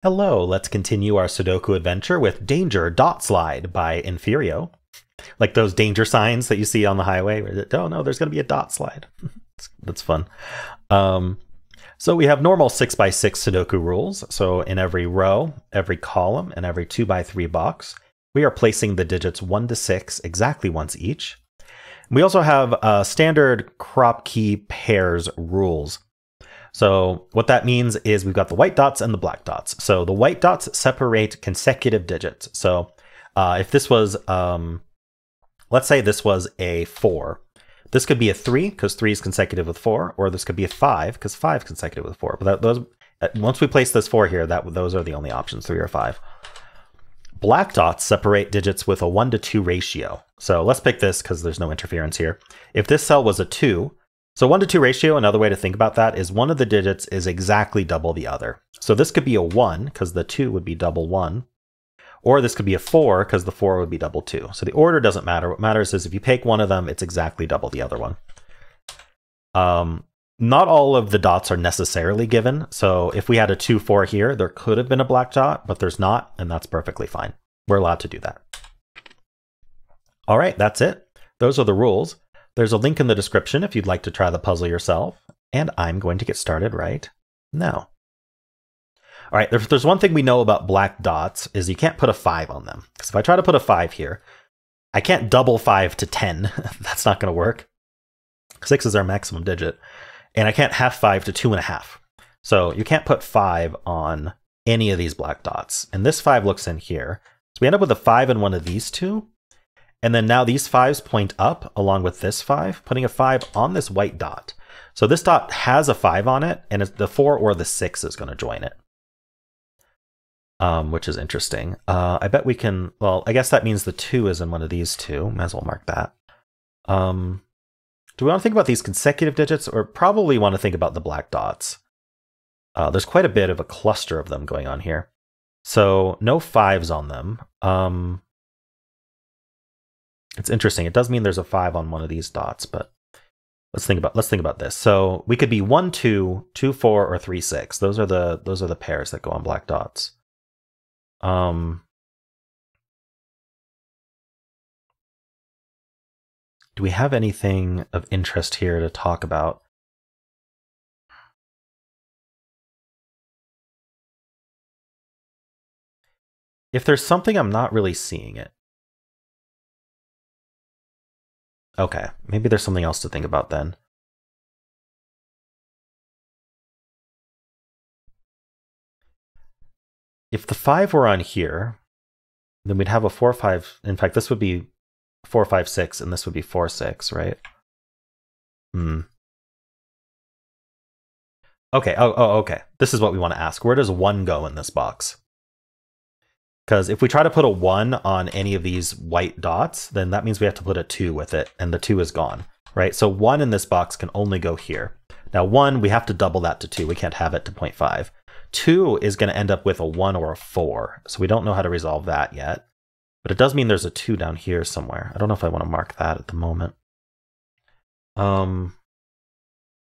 Hello, let's continue our Sudoku adventure with Danger Dot Slide by Emphyrio. Like those danger signs that you see on the highway. Where oh no, there's going to be a dot slide. That's fun. So we have normal 6x6 Sudoku rules. So in every row, every column, and every 2x3 box, we are placing the digits 1 to 6 exactly once each. We also have standard crop key pairs rules. So what that means is we've got the white dots and the black dots. So the white dots separate consecutive digits. So if this was, let's say this was a 4. This could be a 3 because 3 is consecutive with 4, or this could be a 5 because 5 is consecutive with 4. But once we place this 4 here, those are the only options, 3 or 5. Black dots separate digits with a 1 to 2 ratio. So let's pick this because there's no interference here. If this cell was a 2, so 1 to 2 ratio, another way to think about that is one of the digits is exactly double the other. So this could be a 1 because the 2 would be double 1. Or this could be a 4 because the 4 would be double 2. So the order doesn't matter. What matters is if you take one of them, it's exactly double the other one. Not all of the dots are necessarily given. So if we had a 2, 4 here, there could have been a black dot, but there's not, and that's perfectly fine. We're allowed to do that. All right, that's it. Those are the rules. There's a link in the description if you'd like to try the puzzle yourself, and I'm going to get started right now. All right, if there's one thing we know about black dots is you can't put a 5 on them. Because if I try to put a 5 here, I can't double 5 to 10. That's not going to work. 6 is our maximum digit. And I can't half 5 to 2.5. So you can't put 5 on any of these black dots. And this 5 looks in here. So we end up with a 5 in one of these two. And then now these 5s point up along with this 5, putting a 5 on this white dot. So this dot has a 5 on it, and the 4 or the 6 is going to join it. Which is interesting. I bet we can, well, I guess that means the 2 is in one of these two. Might as well mark that. Do we want to think about these consecutive digits, or probably want to think about the black dots? There's quite a bit of a cluster of them going on here. So no 5s on them. It's interesting. It does mean there's a 5 on one of these dots, but let's think about this. So we could be 1, 2, 2, 4, or 3, 6. Those are the pairs that go on black dots. Do we have anything of interest here to talk about? If there's something, I'm not really seeing it. Okay, maybe there's something else to think about then. If the 5 were on here, then we'd have a 4, 5. In fact, this would be 4, 5, 6, and this would be 4, 6, right? Okay, okay. This is what we want to ask. Where does 1 go in this box? Because if we try to put a 1 on any of these white dots, then that means we have to put a 2 with it, and the 2 is gone, right? So 1 in this box can only go here. Now 1, we have to double that to 2. We can't have it to 0.5. 2 is going to end up with a 1 or a 4, so we don't know how to resolve that yet. But it does mean there's a 2 down here somewhere. I don't know if I want to mark that at the moment.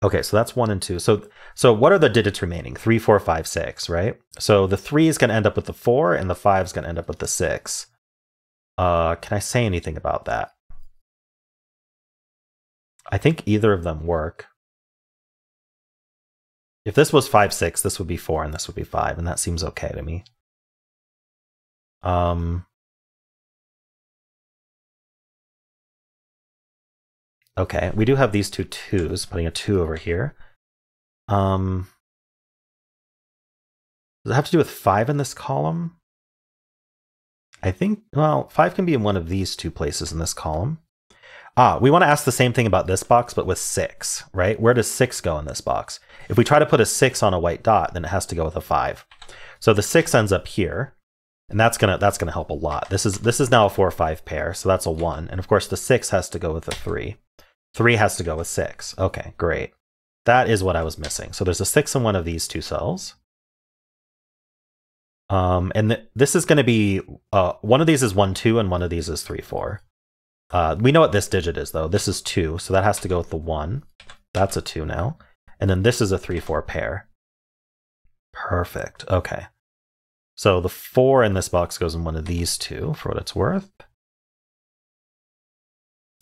Okay, so that's 1 and 2. So what are the digits remaining? 3, 4, 5, 6, right? So the 3 is going to end up with the 4, and the 5 is going to end up with the 6. Can I say anything about that? I think either of them work. If this was 5, 6, this would be 4, and this would be 5, and that seems okay to me. Okay, we do have these two 2s, putting a 2 over here. Does it have to do with 5 in this column? I think, well, 5 can be in one of these two places in this column. We want to ask the same thing about this box, but with 6, right? Where does 6 go in this box? If we try to put a 6 on a white dot, then it has to go with a 5. So the 6 ends up here, and that's gonna help a lot. This is now a 4, 5 pair, so that's a 1. And of course the 6 has to go with a 3. 3 has to go with 6. Okay, great. That is what I was missing. So there's a 6 in one of these two cells. And this is going to be, one of these is 1, 2, and one of these is 3, 4. We know what this digit is, though. This is 2, so that has to go with the 1. That's a 2 now. And then this is a 3, 4 pair. Perfect. Okay. So the 4 in this box goes in one of these two, for what it's worth.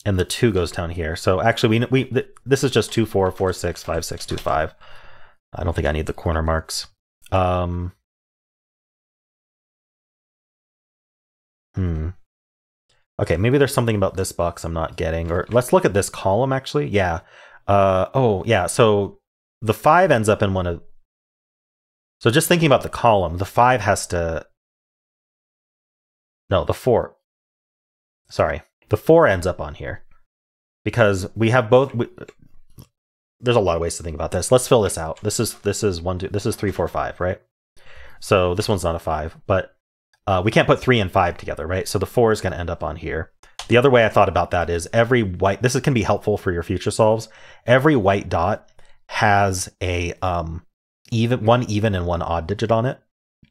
And the 2 goes down here. So actually, this is just 2, 4, 4, 6, 5, 6, 2, 5. I don't think I need the corner marks. Okay, maybe there's something about this box I'm not getting. Or let's look at this column, actually. Yeah. Oh, yeah. So the 5 ends up in one of... So just thinking about the column, the 5 has to... No, the 4. Sorry. The 4 ends up on here. Because we have both... There's a lot of ways to think about this. Let's fill this out. This is 1, 2... This is 3, 4, 5, right? So this one's not a 5, but... we can't put 3 and 5 together, right? So the 4 is going to end up on here. The other way I thought about that is every white... This can be helpful for your future solves. Every white dot has a one even and one odd digit on it,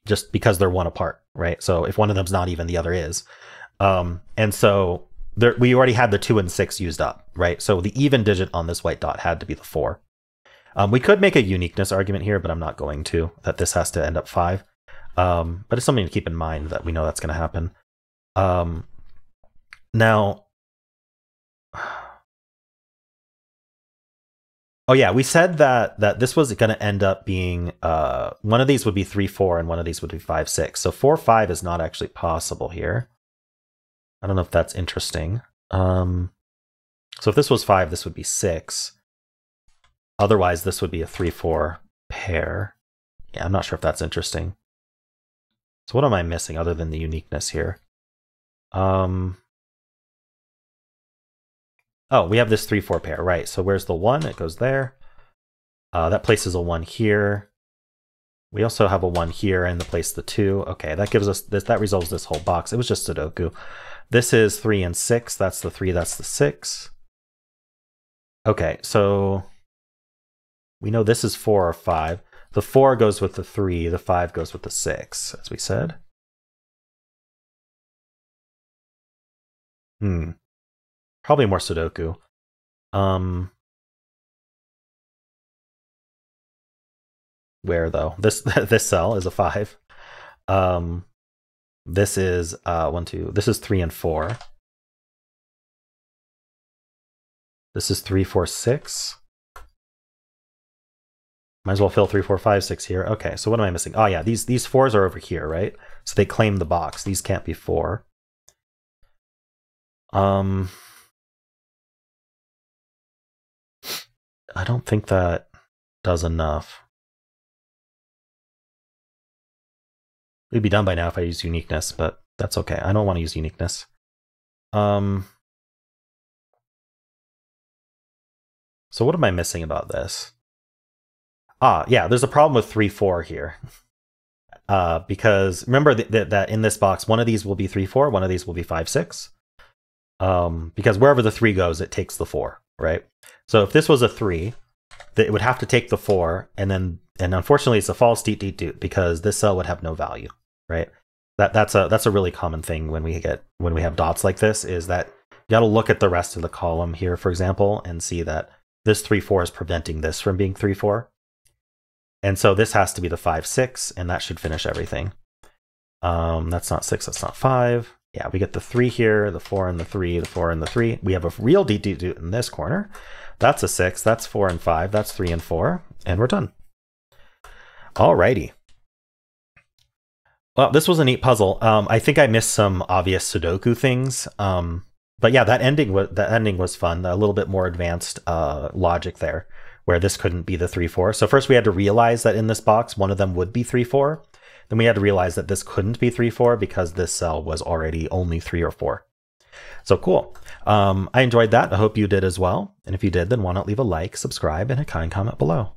just because they're one apart, right? So if one of them's not even, the other is. And so we already had the 2 and 6 used up, right? So the even digit on this white dot had to be the 4. We could make a uniqueness argument here, but I'm not going to, that this has to end up 5. But it's something to keep in mind that we know that's going to happen. Now, oh yeah, we said that this was going to end up being, one of these would be 3, 4, and one of these would be 5, 6. So 4, 5 is not actually possible here. I don't know if that's interesting. So if this was 5, this would be 6. Otherwise, this would be a 3, 4 pair. Yeah, I'm not sure if that's interesting. So what am I missing other than the uniqueness here? Oh, we have this 3, 4 pair, right? So where's the 1? It goes there. That places a 1 here. We also have a 1 here and the place the 2. Okay, that gives us this. That resolves this whole box. It was just Sudoku. This is 3 and 6. That's the 3. That's the 6. Okay, so we know this is 4 or 5. The 4 goes with the 3. The 5 goes with the 6, as we said. Probably more Sudoku. Where though? This cell is a 5. This is 1, 2. This is 3 and 4. This is 3, 4, 6. Might as well fill 3, 4, 5, 6 here. Okay, so what am I missing? Oh yeah, these 4s are over here, right? So they claim the box. These can't be 4. I don't think that does enough. We'd be done by now if I use uniqueness, but that's okay. I don't want to use uniqueness. So what am I missing about this? Ah, yeah, there's a problem with 3, 4 here. Because remember that in this box, one of these will be 3, 4, one of these will be 5, 6. Because wherever the 3 goes, it takes the 4, right? So if this was a 3, it would have to take the 4, and unfortunately it's a false deet because this cell would have no value, right? That's a really common thing when we have dots like this, is that you got to look at the rest of the column here, for example, and see that this 3, 4 is preventing this from being 3, 4. And so this has to be the 5, 6, and that should finish everything. That's not 6, that's not 5. Yeah, we get the 3 here, the 4 and the 3, the 4 and the 3. We have a real deet in this corner. That's a 6, that's 4 and 5, that's 3 and 4, and we're done. Alrighty. Well, this was a neat puzzle. I think I missed some obvious Sudoku things. But yeah, that ending was fun. A little bit more advanced logic there, where this couldn't be the 3, 4. So first we had to realize that in this box, one of them would be 3, 4. Then we had to realize that this couldn't be 3, 4 because this cell was already only 3 or 4. So cool. I enjoyed that. I hope you did as well. And if you did, then why not leave a like, subscribe, and a kind comment below.